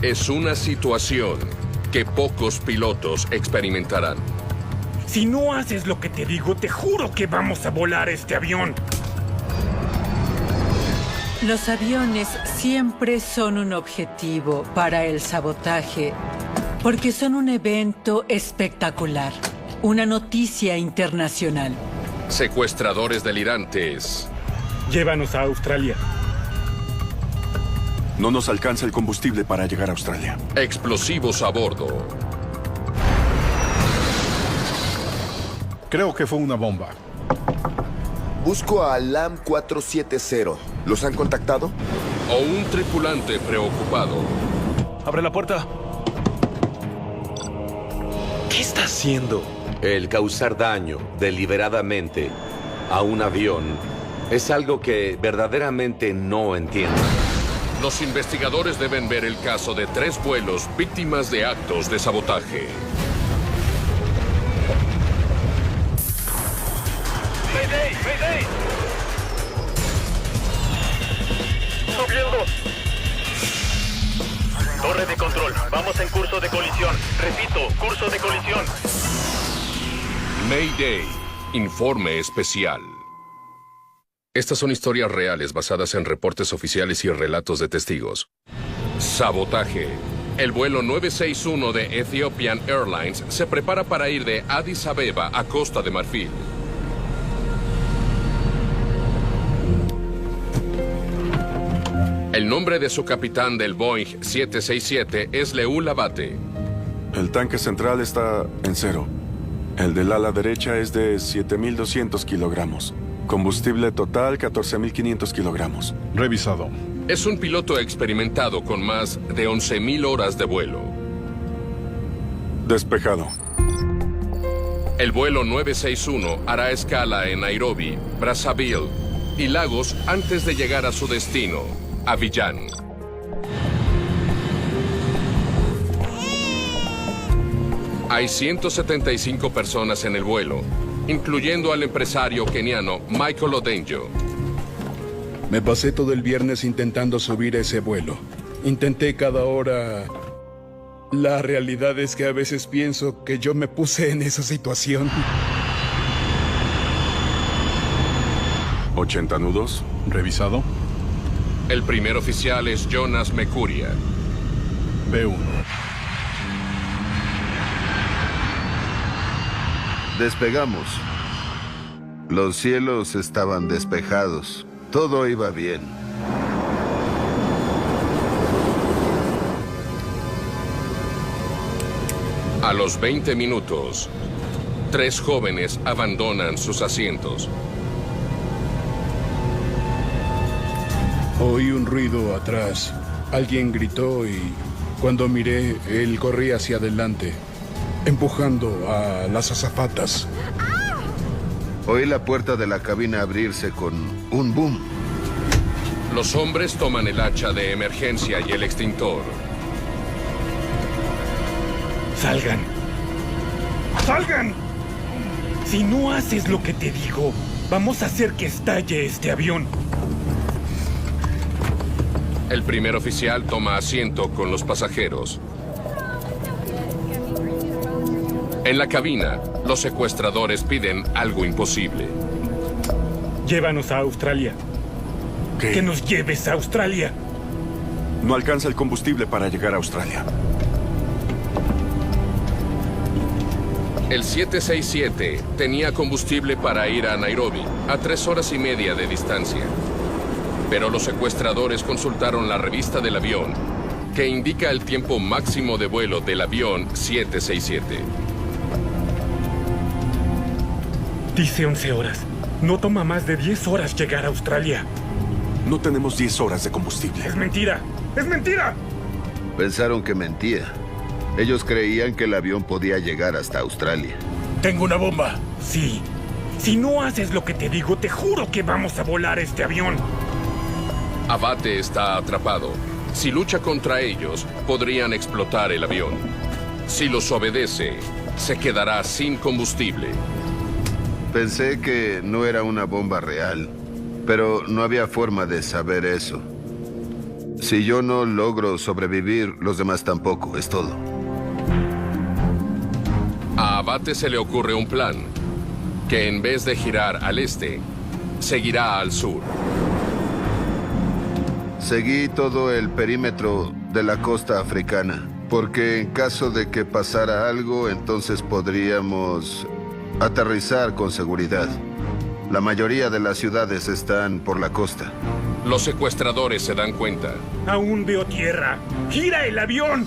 Es una situación que pocos pilotos experimentarán. Si no haces lo que te digo, te juro que vamos a volar este avión. Los aviones siempre son un objetivo para el sabotaje, porque son un evento espectacular, una noticia internacional. Secuestradores delirantes. Llévanos a Australia. No nos alcanza el combustible para llegar a Australia. Explosivos a bordo. Creo que fue una bomba. Busco a LAM 470. ¿Los han contactado? O un tripulante preocupado. ¡Abre la puerta! ¿Qué está haciendo? El causar daño deliberadamente a un avión es algo que verdaderamente no entiendo. Los investigadores deben ver el caso de 3 vuelos víctimas de actos de sabotaje. ¡Mayday! ¡Mayday! ¡Subiendo! Torre de control. Vamos en curso de colisión. Repito, curso de colisión. Mayday. Informe especial. Estas son historias reales basadas en reportes oficiales y relatos de testigos. Sabotaje. El vuelo 961 de Ethiopian Airlines se prepara para ir de Addis Abeba a Costa de Marfil. El nombre de su capitán del Boeing 767 es Leul Abate. El tanque central está en 0. El del ala derecha es de 7.200 kilogramos. Combustible total, 14.500 kilogramos. Revisado. Es un piloto experimentado con más de 11.000 horas de vuelo. Despejado. El vuelo 961 hará escala en Nairobi, Brazzaville y Lagos antes de llegar a su destino, Abiyán. Hay 175 personas en el vuelo, incluyendo al empresario keniano Michael Odenyo. Me pasé todo el viernes intentando subir ese vuelo. Intenté cada hora. La realidad es que a veces pienso que yo me puse en esa situación. 80 nudos. Revisado. El primer oficial es Jonas Mekuria. B1. Despegamos. Los cielos estaban despejados. Todo iba bien. A los 20 minutos, 3 jóvenes abandonan sus asientos. Oí un ruido atrás. Alguien gritó y cuando miré, él corría hacia adelante, empujando a las azafatas. Oí la puerta de la cabina abrirse con un boom. Los hombres toman el hacha de emergencia y el extintor. ¡Salgan! ¡Salgan! Si no haces lo que te digo, vamos a hacer que estalle este avión. El primer oficial toma asiento con los pasajeros. En la cabina, los secuestradores piden algo imposible. Llévanos a Australia. ¿Qué? ¡Que nos lleves a Australia! No alcanza el combustible para llegar a Australia. El 767 tenía combustible para ir a Nairobi, a 3 horas y media de distancia. Pero los secuestradores consultaron la revista del avión, que indica el tiempo máximo de vuelo del avión 767. Dice 11 horas. No toma más de 10 horas llegar a Australia. No tenemos 10 horas de combustible. ¡Es mentira! ¡Es mentira! Pensaron que mentía. Ellos creían que el avión podía llegar hasta Australia. Tengo una bomba. Sí. Si no haces lo que te digo, te juro que vamos a volar este avión. Abate está atrapado. Si lucha contra ellos, podrían explotar el avión. Si los obedece, se quedará sin combustible. Pensé que no era una bomba real, pero no había forma de saber eso. Si yo no logro sobrevivir, los demás tampoco, es todo. A Abate se le ocurre un plan, que en vez de girar al este, seguirá al sur. Seguí todo el perímetro de la costa africana, porque en caso de que pasara algo, entonces podríamos aterrizar con seguridad. La mayoría de las ciudades están por la costa. Los secuestradores se dan cuenta. Aún veo tierra. ¡Gira el avión!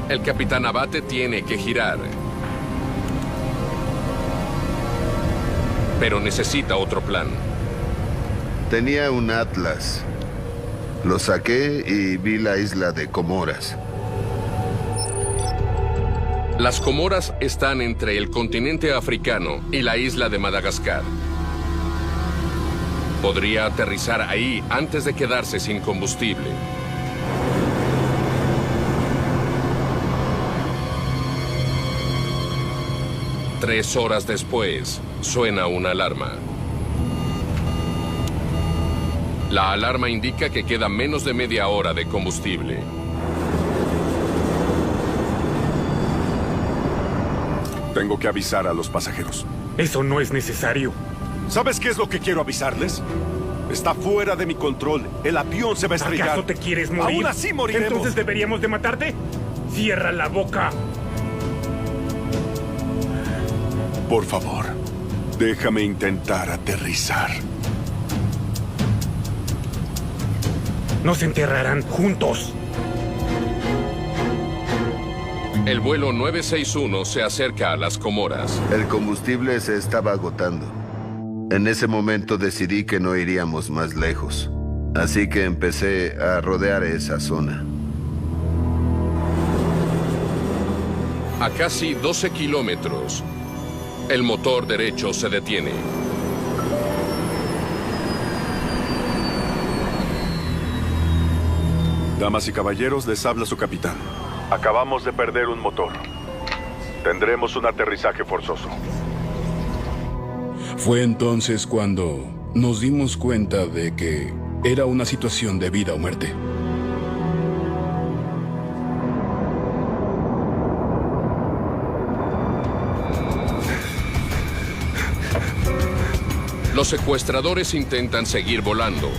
El capitán Abate tiene que girar. Pero necesita otro plan. Tenía un atlas. Lo saqué y vi la isla de Comoras. Las Comoras están entre el continente africano y la isla de Madagascar. Podría aterrizar ahí antes de quedarse sin combustible. Tres horas después, suena una alarma. La alarma indica que queda menos de media hora de combustible. Tengo que avisar a los pasajeros. Eso no es necesario. ¿Sabes qué es lo que quiero avisarles? Está fuera de mi control. El avión se va a estrellar. ¿Acaso te quieres morir? Aún así moriremos. ¿Entonces deberíamos de matarte? ¡Cierra la boca! Por favor, déjame intentar aterrizar. Nos enterrarán juntos. El vuelo 961 se acerca a las Comoras. El combustible se estaba agotando. En ese momento decidí que no iríamos más lejos. Así que empecé a rodear esa zona. A casi 12 kilómetros, el motor derecho se detiene. Damas y caballeros, les habla su capitán. Acabamos de perder un motor. Tendremos un aterrizaje forzoso. Fue entonces cuando nos dimos cuenta de que era una situación de vida o muerte. Los secuestradores intentan seguir volando,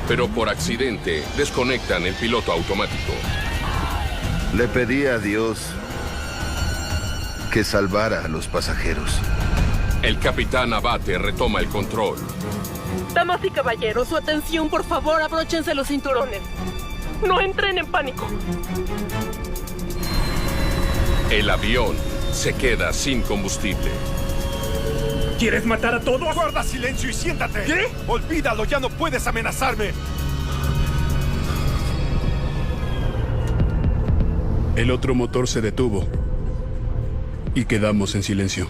pero por accidente desconectan el piloto automático. Le pedí a Dios que salvara a los pasajeros. El capitán Abate retoma el control. Damas y caballeros, su atención, por favor, abróchense los cinturones. No entren en pánico. El avión se queda sin combustible. ¿Quieres matar a todos? Guarda silencio y siéntate. ¿Qué? Olvídalo, ya no puedes amenazarme. El otro motor se detuvo y quedamos en silencio.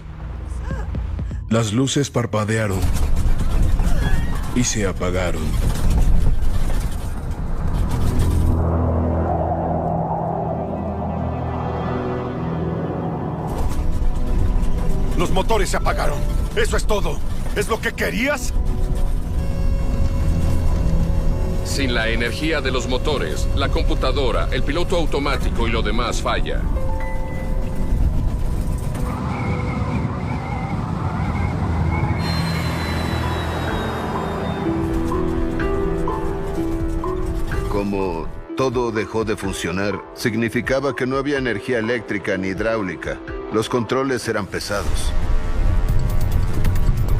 Las luces parpadearon y se apagaron. Los motores se apagaron. Eso es todo. ¿Es lo que querías? Sin la energía de los motores, la computadora, el piloto automático y lo demás falla. Como todo dejó de funcionar, significaba que no había energía eléctrica ni hidráulica. Los controles eran pesados.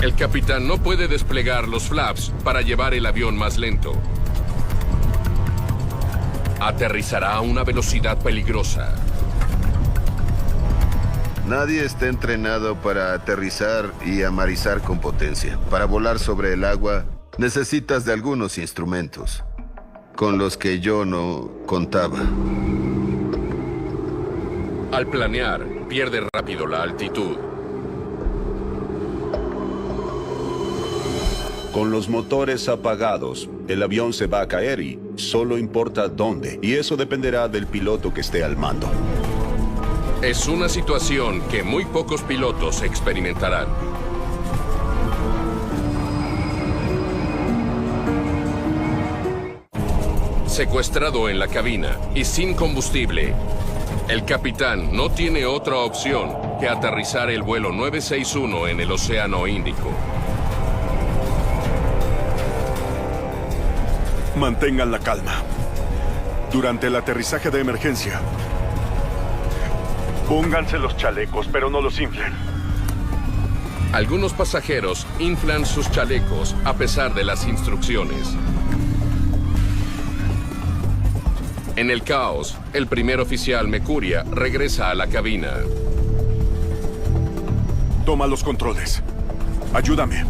El capitán no puede desplegar los flaps para llevar el avión más lento. Aterrizará a una velocidad peligrosa. Nadie está entrenado para aterrizar y amarizar con potencia. Para volar sobre el agua, necesitas de algunos instrumentos, con los que yo no contaba. Al planear, pierde rápido la altitud. Con los motores apagados, el avión se va a caer y solo importa dónde. Y eso dependerá del piloto que esté al mando. Es una situación que muy pocos pilotos experimentarán. Secuestrado en la cabina y sin combustible, el capitán no tiene otra opción que aterrizar el vuelo 961 en el Océano Índico. Mantengan la calma. Durante el aterrizaje de emergencia, pónganse los chalecos, pero no los inflen. Algunos pasajeros inflan sus chalecos a pesar de las instrucciones. En el caos, el primer oficial Mecuria regresa a la cabina. Toma los controles. Ayúdame.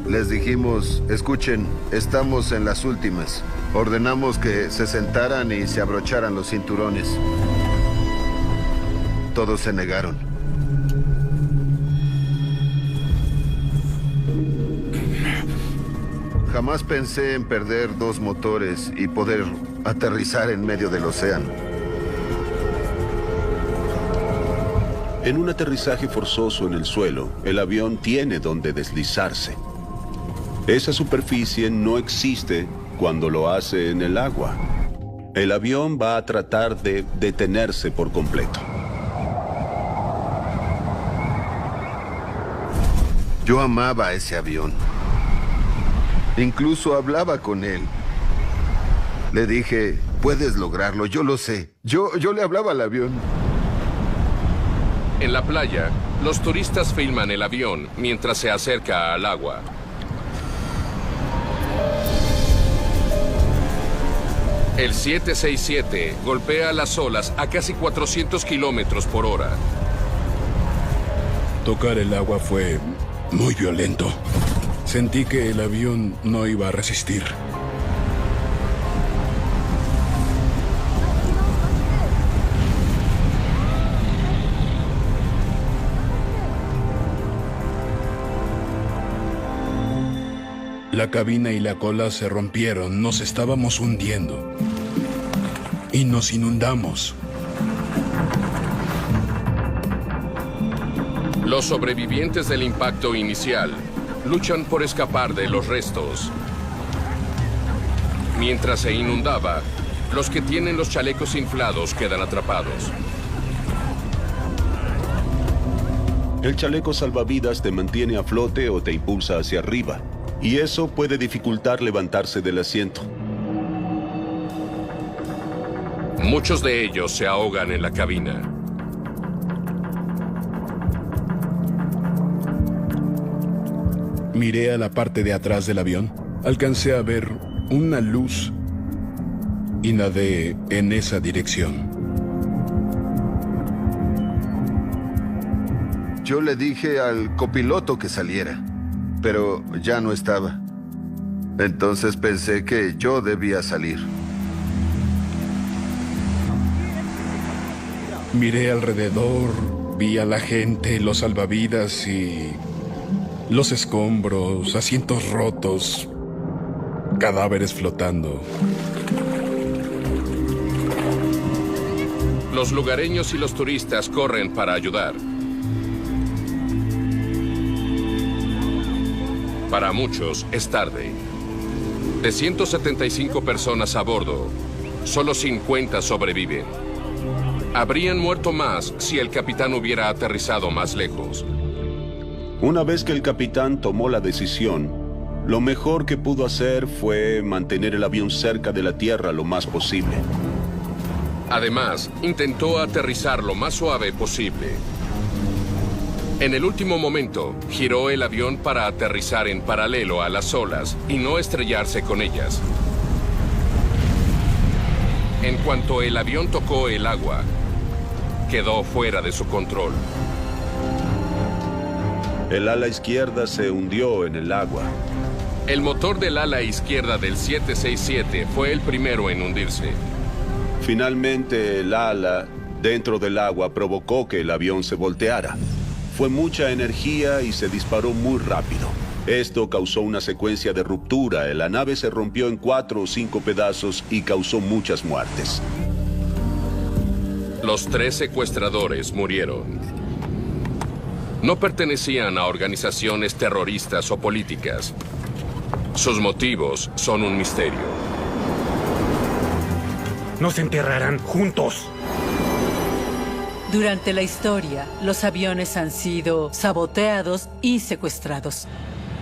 Les dijimos, escuchen, estamos en las últimas. Ordenamos que se sentaran y se abrocharan los cinturones. Todos se negaron. Jamás pensé en perder 2 motores y poder aterrizar en medio del océano. En un aterrizaje forzoso en el suelo, el avión tiene donde deslizarse. Esa superficie no existe cuando lo hace en el agua. El avión va a tratar de detenerse por completo. Yo amaba a ese avión. Incluso hablaba con él. Le dije, puedes lograrlo, yo lo sé. Yo le hablaba al avión. En la playa, los turistas filman el avión mientras se acerca al agua. El 767 golpea las olas a casi 400 kilómetros por hora. Tocar el agua fue muy violento. Sentí que el avión no iba a resistir. La cabina y la cola se rompieron, nos estábamos hundiendo. Y nos inundamos. Los sobrevivientes del impacto inicial luchan por escapar de los restos. Mientras se inundaba, los que tienen los chalecos inflados quedan atrapados. El chaleco salvavidas te mantiene a flote o te impulsa hacia arriba, y eso puede dificultar levantarse del asiento. Muchos de ellos se ahogan en la cabina. Miré a la parte de atrás del avión. Alcancé a ver una luz y nadé en esa dirección. Yo le dije al copiloto que saliera, pero ya no estaba. Entonces pensé que yo debía salir. Miré alrededor, vi a la gente, los salvavidas y los escombros, asientos rotos, cadáveres flotando. Los lugareños y los turistas corren para ayudar. Para muchos es tarde. De 175 personas a bordo, solo 50 sobreviven. Habrían muerto más si el capitán hubiera aterrizado más lejos. Una vez que el capitán tomó la decisión, lo mejor que pudo hacer fue mantener el avión cerca de la tierra lo más posible. Además, intentó aterrizar lo más suave posible. En el último momento, giró el avión para aterrizar en paralelo a las olas y no estrellarse con ellas. En cuanto el avión tocó el agua, quedó fuera de su control. El ala izquierda se hundió en el agua. El motor del ala izquierda del 767 fue el primero en hundirse. Finalmente, el ala dentro del agua provocó que el avión se volteara. Fue mucha energía y se disparó muy rápido. Esto causó una secuencia de ruptura. La nave se rompió en 4 o 5 pedazos y causó muchas muertes. Los 3 secuestradores murieron. No pertenecían a organizaciones terroristas o políticas. Sus motivos son un misterio. Nos enterrarán juntos. Durante la historia, los aviones han sido saboteados y secuestrados.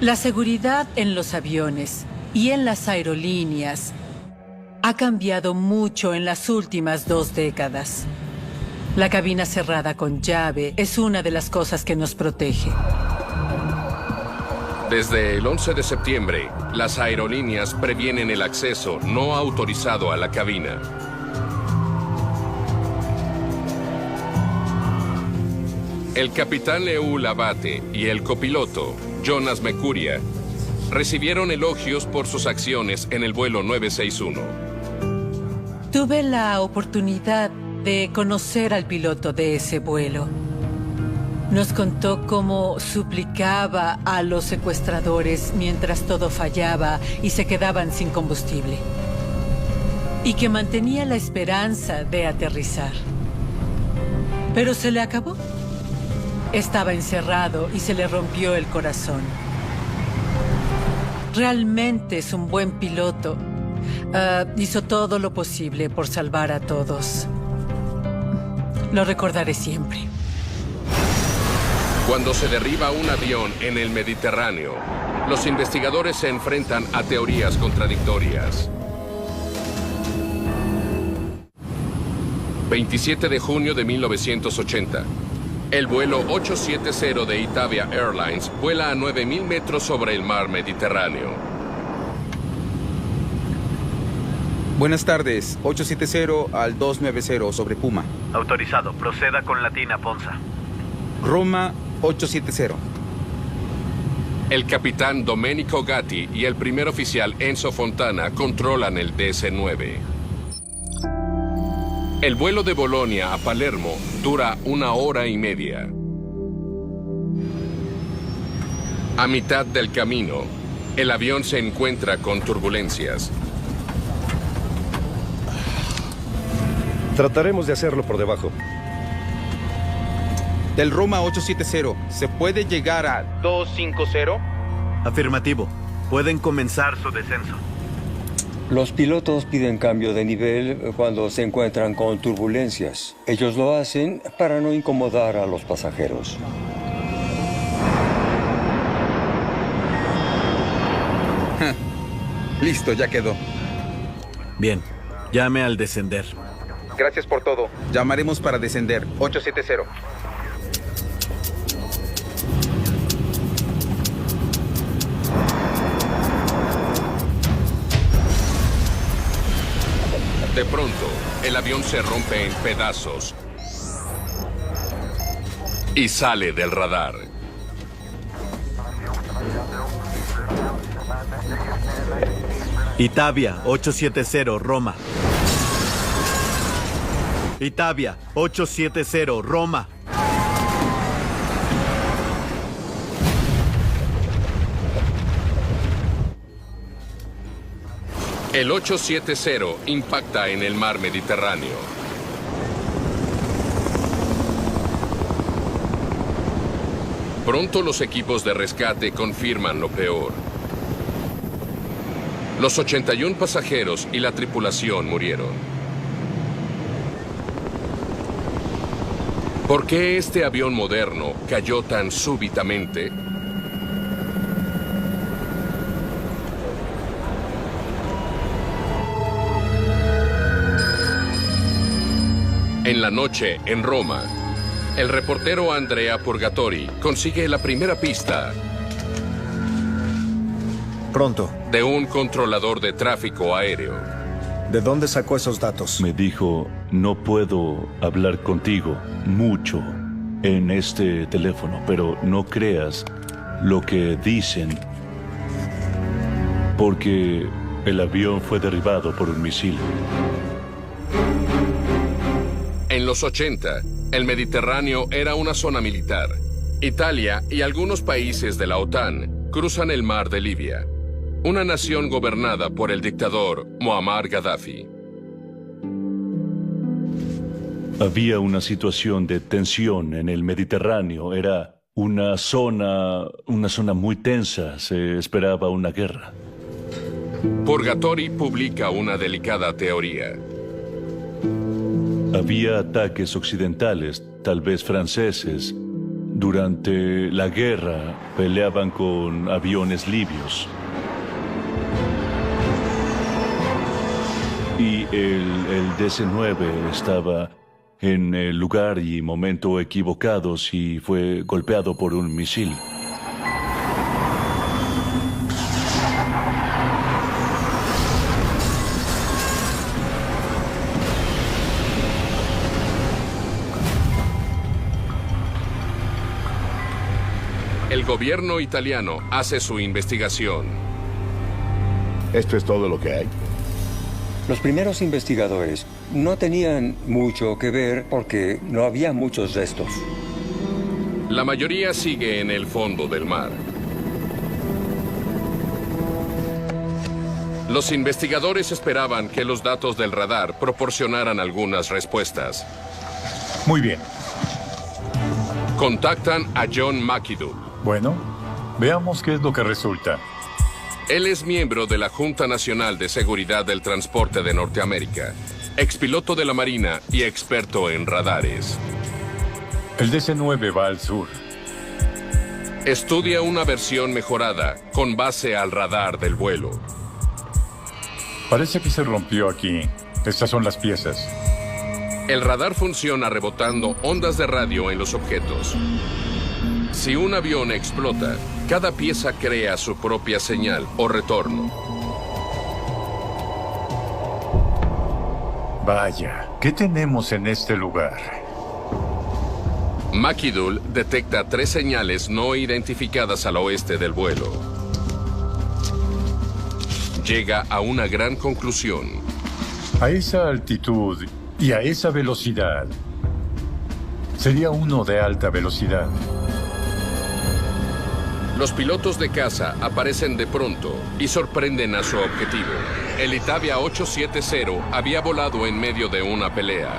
La seguridad en los aviones y en las aerolíneas ha cambiado mucho en las últimas 2 décadas. La cabina cerrada con llave es una de las cosas que nos protege. Desde el 11 de septiembre, las aerolíneas previenen el acceso no autorizado a la cabina. El capitán Leul Abate y el copiloto, Jonas Mercuria, recibieron elogios por sus acciones en el vuelo 961. Tuve la oportunidad de conocer al piloto de ese vuelo. Nos contó cómo suplicaba a los secuestradores mientras todo fallaba y se quedaban sin combustible. Y que mantenía la esperanza de aterrizar. Pero se le acabó. Estaba encerrado y se le rompió el corazón. Realmente es un buen piloto. Hizo todo lo posible por salvar a todos. Lo recordaré siempre. Cuando se derriba un avión en el Mediterráneo, los investigadores se enfrentan a teorías contradictorias. 27 de junio de 1980. El vuelo 870 de Itavia Airlines vuela a 9.000 metros sobre el mar Mediterráneo. Buenas tardes, 870 al 290 sobre Puma. Autorizado, proceda con Latina, Ponza. Roma 870. El capitán Domenico Gatti y el primer oficial Enzo Fontana controlan el DC-9. El vuelo de Bolonia a Palermo dura 1 hora y media. A mitad del camino, el avión se encuentra con turbulencias. Trataremos de hacerlo por debajo. Del Roma 870, ¿se puede llegar a 250? Afirmativo. Pueden comenzar su descenso. Los pilotos piden cambio de nivel cuando se encuentran con turbulencias. Ellos lo hacen para no incomodar a los pasajeros. Listo, ya quedó. Bien, llame al descender. Gracias por todo. Llamaremos para descender. 870. De pronto, el avión se rompe en pedazos y sale del radar. Itavia 870, Roma. Itavia 870, Roma. El 870 impacta en el mar Mediterráneo. Pronto los equipos de rescate confirman lo peor. Los 81 pasajeros y la tripulación murieron. ¿Por qué este avión moderno cayó tan súbitamente? En la noche, en Roma, el reportero Andrea Purgatori consigue la primera pista. Pronto. De un controlador de tráfico aéreo. ¿De dónde sacó esos datos? Me dijo, no puedo hablar contigo mucho en este teléfono, pero no creas lo que dicen, porque el avión fue derribado por un misil. En los 80, el Mediterráneo era una zona militar. Italia y algunos países de la OTAN cruzan el mar de Libia, una nación gobernada por el dictador Muammar Gaddafi. Había una situación de tensión en el Mediterráneo. Era una zona muy tensa. Se esperaba una guerra. Purgatori publica una delicada teoría. Había ataques occidentales, tal vez franceses. Durante la guerra peleaban con aviones libios. Y el DC-9 estaba en el lugar y momento equivocados y fue golpeado por un misil. El gobierno italiano hace su investigación. ¿Esto es todo lo que hay? Los primeros investigadores no tenían mucho que ver porque no había muchos restos. La mayoría sigue en el fondo del mar. Los investigadores esperaban que los datos del radar proporcionaran algunas respuestas. Muy bien. Contactan a John McIdul. Bueno, veamos qué es lo que resulta. Él es miembro de la Junta Nacional de Seguridad del Transporte de Norteamérica, expiloto de la Marina y experto en radares. El DC-9 va al sur. Estudia una versión mejorada con base al radar del vuelo. Parece que se rompió aquí. Estas son las piezas. El radar funciona rebotando ondas de radio en los objetos. Si un avión explota, cada pieza crea su propia señal o retorno. Vaya, ¿qué tenemos en este lugar? McIdul detecta 3 señales no identificadas al oeste del vuelo. Llega a una gran conclusión. A esa altitud y a esa velocidad, sería uno de alta velocidad. Los pilotos de caza aparecen de pronto y sorprenden a su objetivo. El Itavia 870 había volado en medio de una pelea.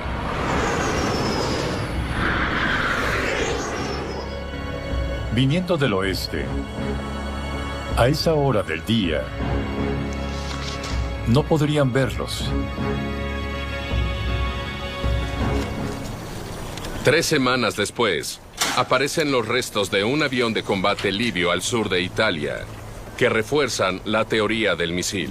Viniendo del oeste, a esa hora del día, no podrían verlos. 3 semanas después, aparecen los restos de un avión de combate libio al sur de Italia, que refuerzan la teoría del misil.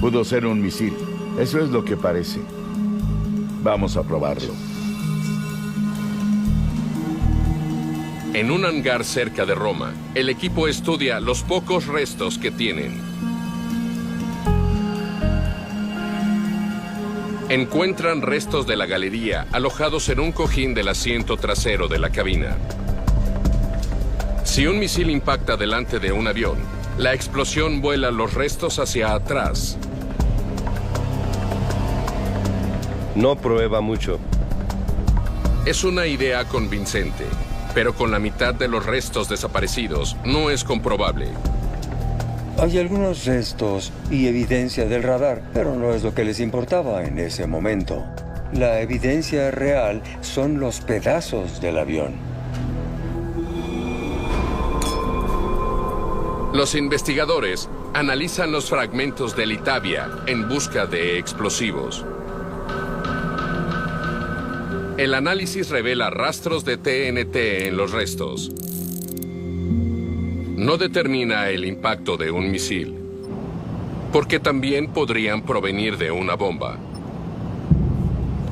Pudo ser un misil. Eso es lo que parece. Vamos a probarlo. En un hangar cerca de Roma, el equipo estudia los pocos restos que tienen. Encuentran restos de la galería alojados en un cojín del asiento trasero de la cabina. Si un misil impacta delante de un avión, la explosión vuela los restos hacia atrás. No prueba mucho. Es una idea convincente, pero con la mitad de los restos desaparecidos no es comprobable. Hay algunos restos y evidencia del radar, pero no es lo que les importaba en ese momento. La evidencia real son los pedazos del avión. Los investigadores analizan los fragmentos del Itavia en busca de explosivos. El análisis revela rastros de TNT en los restos. No determina el impacto de un misil, porque también podrían provenir de una bomba.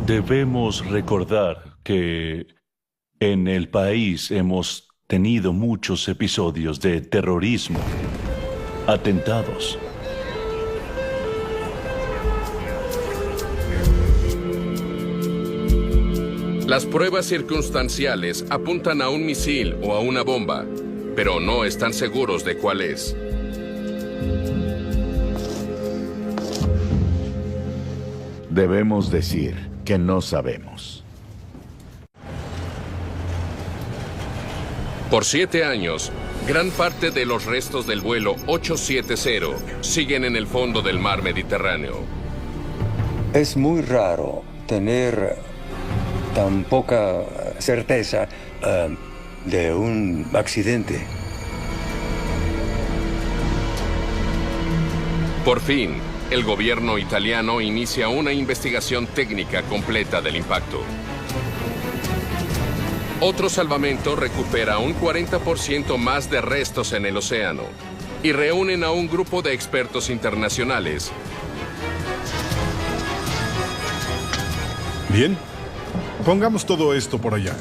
Debemos recordar que en el país hemos tenido muchos episodios de terrorismo, atentados. Las pruebas circunstanciales apuntan a un misil o a una bomba, pero no están seguros de cuál es. Debemos decir que no sabemos. Por 7 años, gran parte de los restos del vuelo 870 siguen en el fondo del mar Mediterráneo. Es muy raro tener tan poca certeza de un accidente. Por fin, el gobierno italiano inicia una investigación técnica completa del impacto. Otro salvamento recupera un 40% más de restos en el océano y reúnen a un grupo de expertos internacionales. Bien, pongamos todo esto por allá.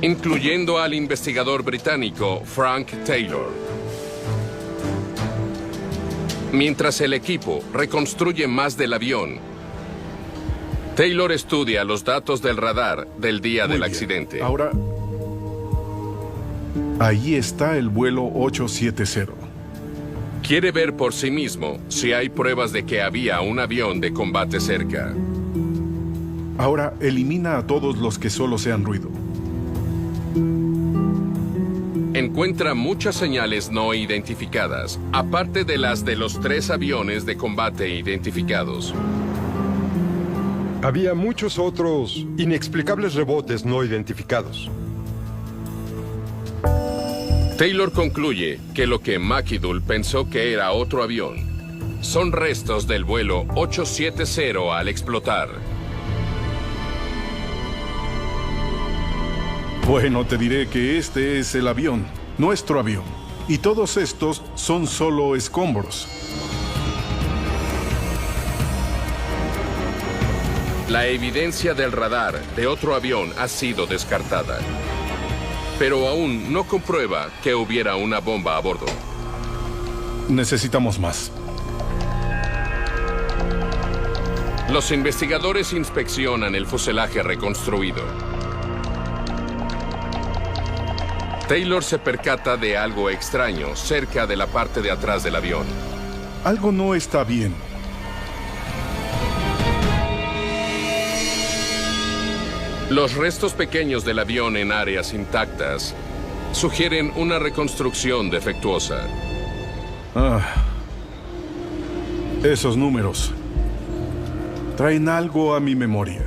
Incluyendo al investigador británico Frank Taylor. Mientras el equipo reconstruye más del avión, Taylor estudia los datos del radar del día del accidente. Ahora, ahí está el vuelo 870. Quiere ver por sí mismo si hay pruebas de que había un avión de combate cerca. Ahora, elimina a todos los que solo sean ruido. Encuentra muchas señales no identificadas, aparte de las de los 3 aviones de combate identificados. Había muchos otros inexplicables rebotes no identificados. Taylor concluye que lo que McAdoo pensó que era otro avión son restos del vuelo 870 al explotar. Bueno, te diré que este es el avión, nuestro avión. Y todos estos son solo escombros. La evidencia del radar de otro avión ha sido descartada, pero aún no comprueba que hubiera una bomba a bordo. Necesitamos más. Los investigadores inspeccionan el fuselaje reconstruido. Taylor se percata de algo extraño cerca de la parte de atrás del avión. Algo no está bien. Los restos pequeños del avión en áreas intactas sugieren una reconstrucción defectuosa. Esos números traen algo a mi memoria.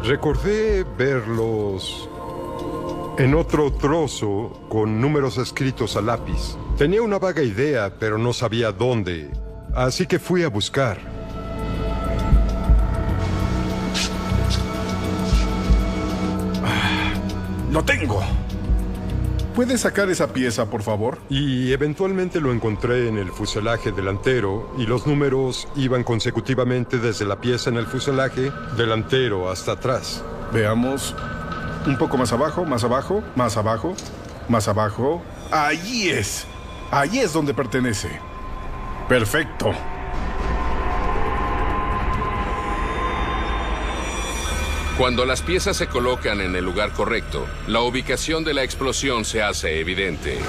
Recordé verlos en otro trozo con números escritos a lápiz. Tenía una vaga idea, pero no sabía dónde. Así que fui a buscar. ¡Lo tengo! ¿Puedes sacar esa pieza, por favor? Y eventualmente lo encontré en el fuselaje delantero, y los números iban consecutivamente desde la pieza en el fuselaje delantero hasta atrás. Veamos. Un poco más abajo, más abajo, más abajo, más abajo. ¡Allí es! Allí es donde pertenece. Perfecto. Cuando las piezas se colocan en el lugar correcto, la ubicación de la explosión se hace evidente.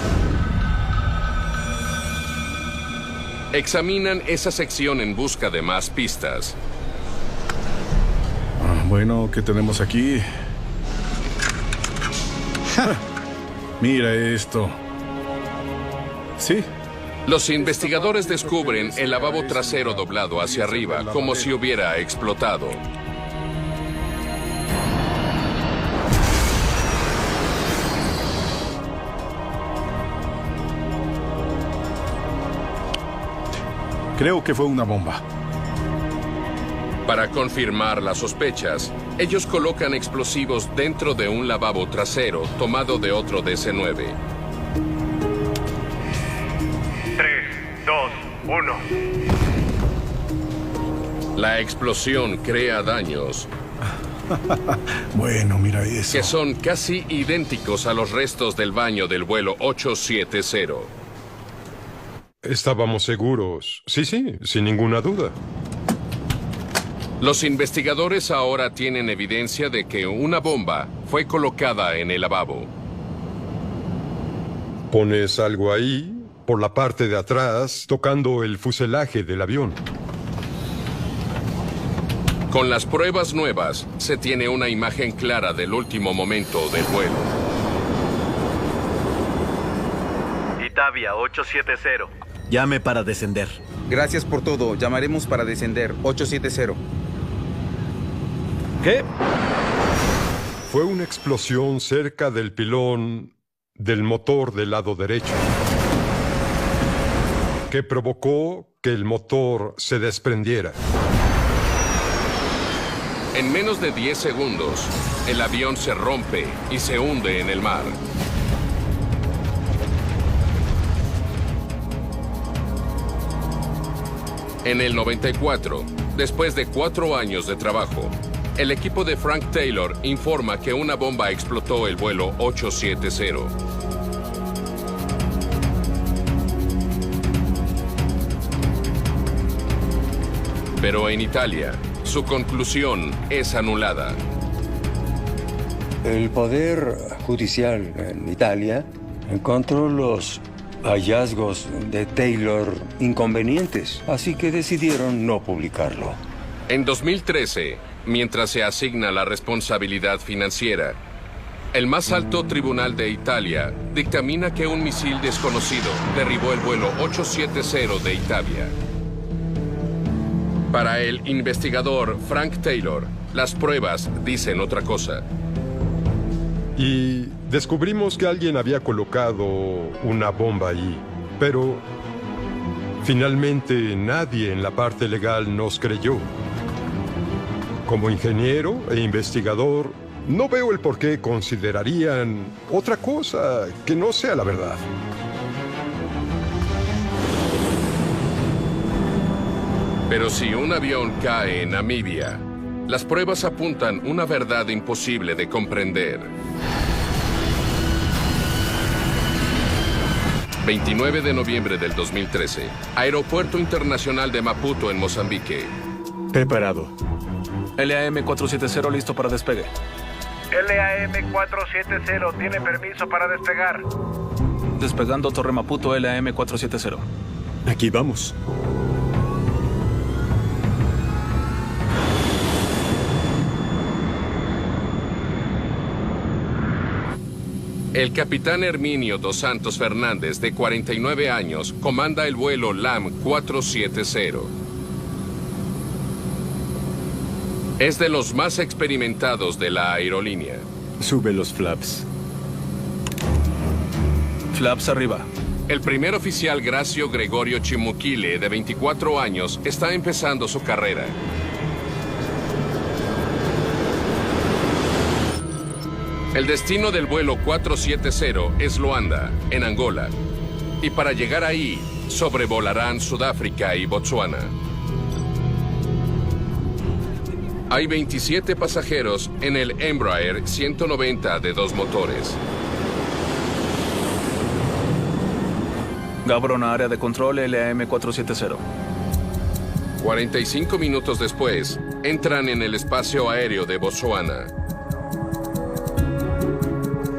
Examinan esa sección en busca de más pistas. Bueno, ¿qué tenemos aquí? Mira esto. Sí. Los investigadores descubren el lavabo trasero doblado hacia arriba, como si hubiera explotado. Creo que fue una bomba. Para confirmar las sospechas, ellos colocan explosivos dentro de un lavabo trasero tomado de otro DC-9. 3, 2, 1. La explosión crea daños. Bueno, mira eso. Que son casi idénticos a los restos del baño del vuelo 870. Estábamos seguros. Sí, sin ninguna duda. Los investigadores ahora tienen evidencia de que una bomba fue colocada en el lavabo. Pones algo ahí, por la parte de atrás, tocando el fuselaje del avión. Con las pruebas nuevas, se tiene una imagen clara del último momento del vuelo. Itavia 870. Llame para descender. Gracias por todo. Llamaremos para descender. 870. ¿Qué? Fue una explosión cerca del pilón del motor del lado derecho. que provocó que el motor se desprendiera. En menos de 10 segundos, el avión se rompe y se hunde en el mar. En el 94, después de 4 años de trabajo, el equipo de Frank Taylor informa que una bomba explotó el vuelo 870. Pero en Italia, su conclusión es anulada. El Poder Judicial en Italia encontró los hallazgos de Taylor inconvenientes, así que decidieron no publicarlo. En 2013, mientras se asigna la responsabilidad financiera, el más alto tribunal de Italia dictamina que un misil desconocido derribó el vuelo 870 de Italia. Para el investigador Frank Taylor, las pruebas dicen otra cosa. Y descubrimos que alguien había colocado una bomba ahí, pero finalmente nadie en la parte legal nos creyó. Como ingeniero e investigador, no veo el por qué considerarían otra cosa que no sea la verdad. Pero si un avión cae en Namibia, las pruebas apuntan una verdad imposible de comprender. 29 de noviembre del 2013, Aeropuerto Internacional de Maputo en Mozambique. Preparado. LAM-470 listo para despegue. LAM-470 tiene permiso para despegar. Despegando Torre Maputo, LAM-470. Aquí vamos. El capitán Herminio dos Santos Fernández, de 49 años, comanda el vuelo LAM-470. Es de los más experimentados de la aerolínea. Sube los flaps. Flaps arriba. El primer oficial Gracio Gregorio Chimuquile, de 24 años, está empezando su carrera. El destino del vuelo 470 es Luanda, en Angola. Y para llegar ahí, sobrevolarán Sudáfrica y Botsuana. Hay 27 pasajeros en el Embraer 190 de 2 motores. Gaborone a área de control, LAM-470. 45 minutos después, entran en el espacio aéreo de Botsuana.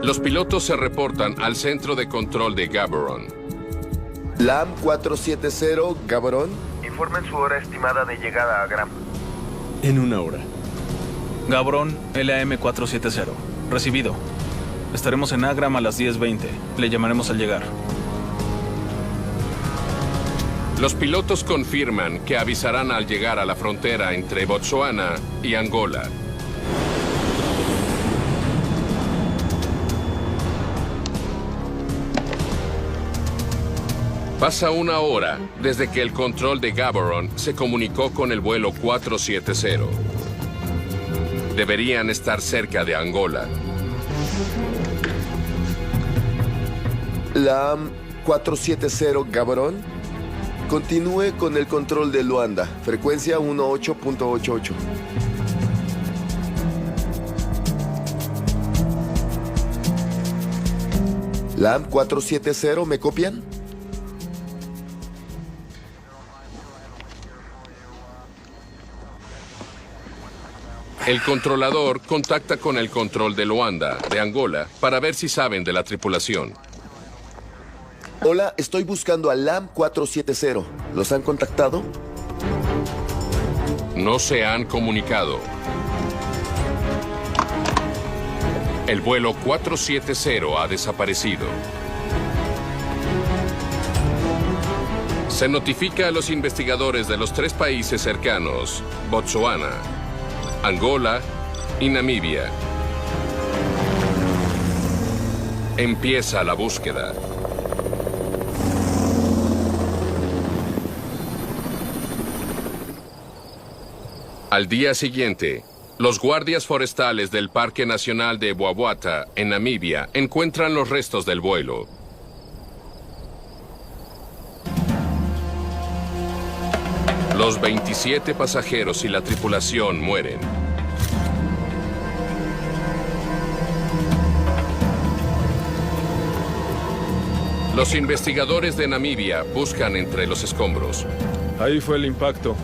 Los pilotos se reportan al centro de control de Gaborone. LAM-470, Gaborone. Informen su hora estimada de llegada a Gram. En 1 hora. Gaborone, LAM-470. Recibido. Estaremos en Agram a las 10:20. Le llamaremos al llegar. Los pilotos confirman que avisarán al llegar a la frontera entre Botsuana y Angola. Pasa 1 hora desde que el control de Gaborone se comunicó con el vuelo 470. Deberían estar cerca de Angola. LAM-470, Gaborone. Continúe con el control de Luanda, frecuencia 18.88. LAM-470, ¿me copian? El controlador contacta con el control de Luanda, de Angola, para ver si saben de la tripulación. Hola, estoy buscando a LAM-470. ¿Los han contactado? No se han comunicado. El vuelo 470 ha desaparecido. Se notifica a los investigadores de los 3 países cercanos, Botsuana, Angola y Namibia. Empieza la búsqueda. Al día siguiente, los guardias forestales del Parque Nacional de Bwabwata, en Namibia, encuentran los restos del vuelo. Los 27 pasajeros y la tripulación mueren. Los investigadores de Namibia buscan entre los escombros. Ahí fue el impacto.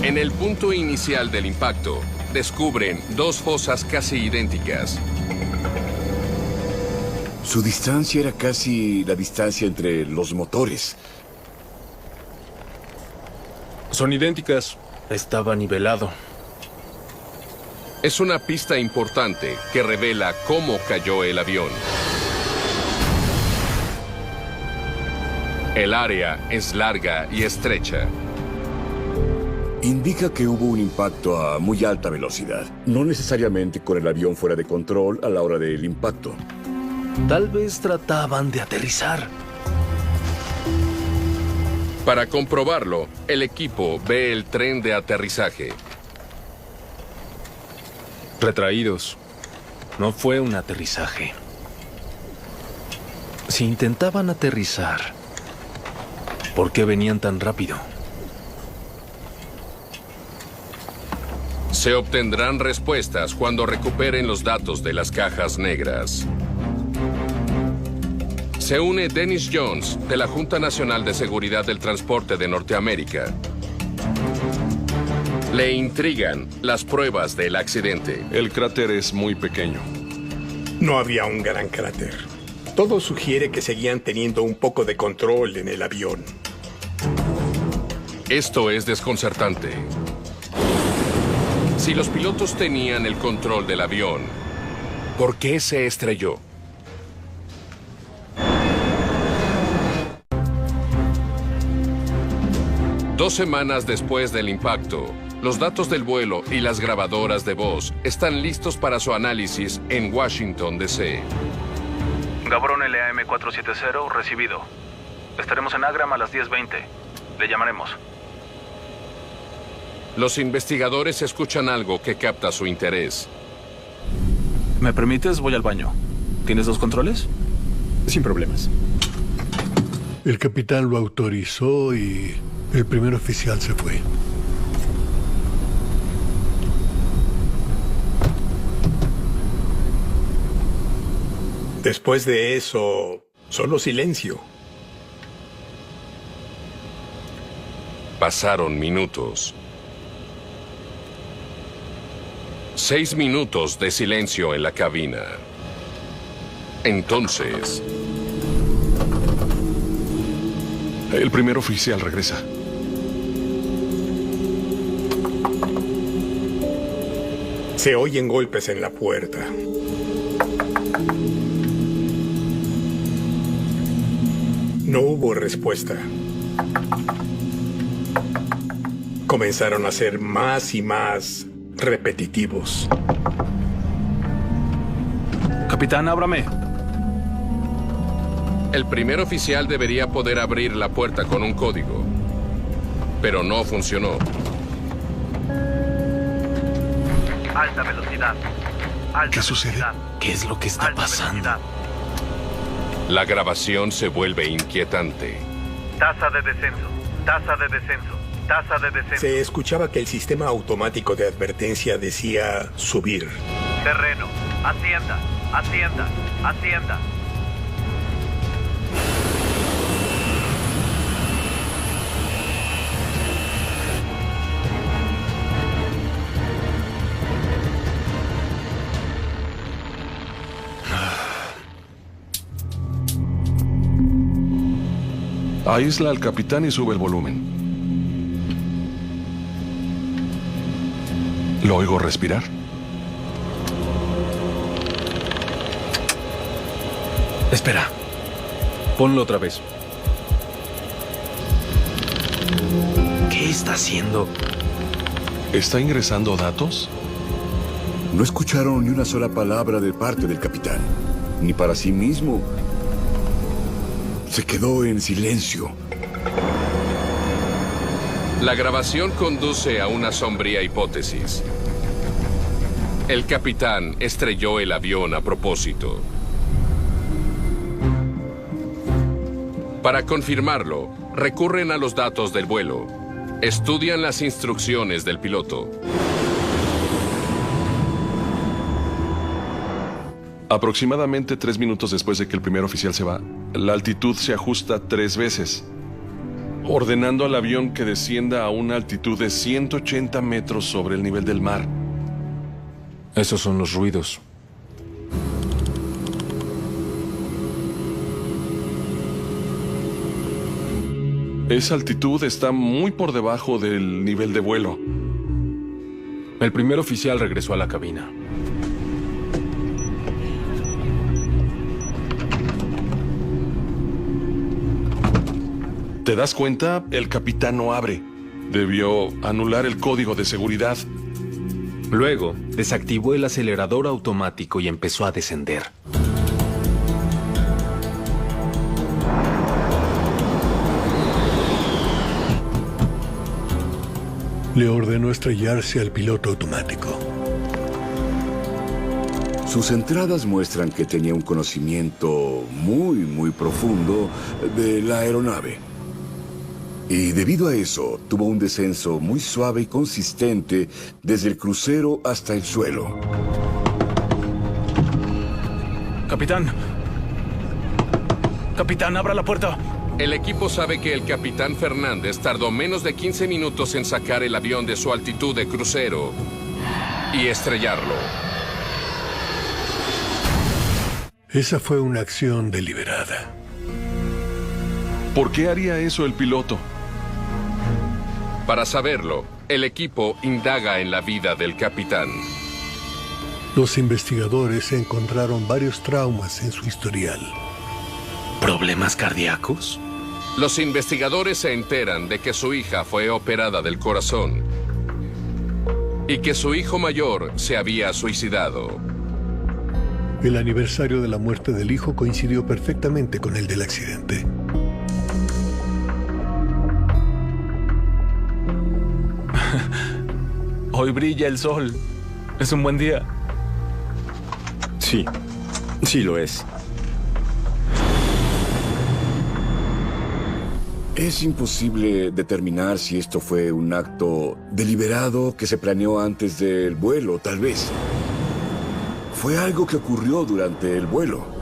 En el punto inicial del impacto, descubren dos fosas casi idénticas. Su distancia era casi la distancia entre los motores. Son idénticas. Estaba nivelado. Es una pista importante que revela cómo cayó el avión. El área es larga y estrecha. Indica que hubo un impacto a muy alta velocidad. No necesariamente con el avión fuera de control a la hora del impacto. Tal vez trataban de aterrizar. Para comprobarlo, el equipo ve el tren de aterrizaje. Retraídos. No fue un aterrizaje. Si intentaban aterrizar, ¿por qué venían tan rápido? Se obtendrán respuestas cuando recuperen los datos de las cajas negras. Se une Dennis Jones, de la Junta Nacional de Seguridad del Transporte de Norteamérica. Le intrigan las pruebas del accidente. El cráter es muy pequeño. No había un gran cráter. Todo sugiere que seguían teniendo un poco de control en el avión. Esto es desconcertante. Si los pilotos tenían el control del avión, ¿por qué se estrelló? Dos semanas después del impacto, los datos del vuelo y las grabadoras de voz están listos para su análisis en Washington, D.C. Gabrón LAM 470, recibido. Estaremos en Agram a las 10:20. Le llamaremos. Los investigadores escuchan algo que capta su interés. ¿Me permites? Voy al baño. ¿Tienes dos controles? Sin problemas. El capitán lo autorizó y el primer oficial se fue. Después de eso, solo silencio. Pasaron minutos. 6 minutos de silencio en la cabina. Entonces... El primer oficial regresa. Se oyen golpes en la puerta. No hubo respuesta. Comenzaron a ser más y más repetitivos. Capitán, ábrame. El primer oficial debería poder abrir la puerta con un código, pero no funcionó. Alta velocidad. ¿Qué sucede? ¿Qué es lo que está pasando? La grabación se vuelve inquietante. Tasa de descenso. Tasa de descenso. Tasa de descenso. Se escuchaba que el sistema automático de advertencia decía subir. Terreno. Hacienda. Hacienda. Hacienda. Aísla al capitán y sube el volumen. ¿Lo oigo respirar? Espera. Ponlo otra vez. ¿Qué está haciendo? ¿Está ingresando datos? No escucharon ni una sola palabra de parte del capitán, ni para sí mismo. Se quedó en silencio. La grabación conduce a una sombría hipótesis. El capitán estrelló el avión a propósito. Para confirmarlo, recurren a los datos del vuelo. Estudian las instrucciones del piloto. Aproximadamente 3 minutos después de que el primer oficial se va, la altitud se ajusta 3 veces, ordenando al avión que descienda a una altitud de 180 metros sobre el nivel del mar. Esos son los ruidos. Esa altitud está muy por debajo del nivel de vuelo. El primer oficial regresó a la cabina. ¿Te das cuenta? El capitán no abre. Debió anular el código de seguridad. Luego, desactivó el acelerador automático y empezó a descender. Le ordenó estrellarse al piloto automático. Sus entradas muestran que tenía un conocimiento muy profundo de la aeronave. Y debido a eso, tuvo un descenso muy suave y consistente desde el crucero hasta el suelo. Capitán. Capitán, abra la puerta. El equipo sabe que el capitán Fernández tardó menos de 15 minutos en sacar el avión de su altitud de crucero y estrellarlo. Esa fue una acción deliberada. ¿Por qué haría eso el piloto? Para saberlo, el equipo indaga en la vida del capitán. Los investigadores encontraron varios traumas en su historial. ¿Problemas cardíacos? Los investigadores se enteran de que su hija fue operada del corazón y que su hijo mayor se había suicidado. El aniversario de la muerte del hijo coincidió perfectamente con el del accidente. Hoy brilla el sol. Es un buen día. Sí, sí lo es. Es imposible determinar si esto fue un acto deliberado que se planeó antes del vuelo, tal vez. Fue algo que ocurrió durante el vuelo.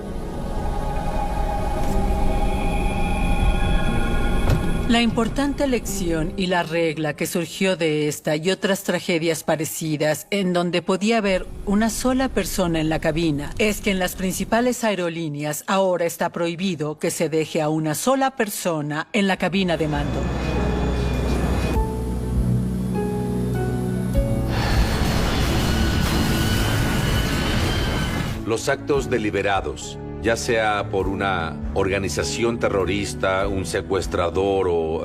La importante lección y la regla que surgió de esta y otras tragedias parecidas, en donde podía haber una sola persona en la cabina, es que en las principales aerolíneas ahora está prohibido que se deje a una sola persona en la cabina de mando. Los actos deliberados, ya sea por una organización terrorista, un secuestrador o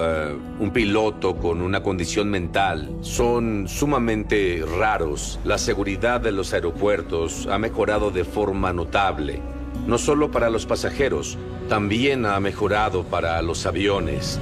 un piloto con una condición mental, son sumamente raros. La seguridad de los aeropuertos ha mejorado de forma notable, no solo para los pasajeros, también ha mejorado para los aviones.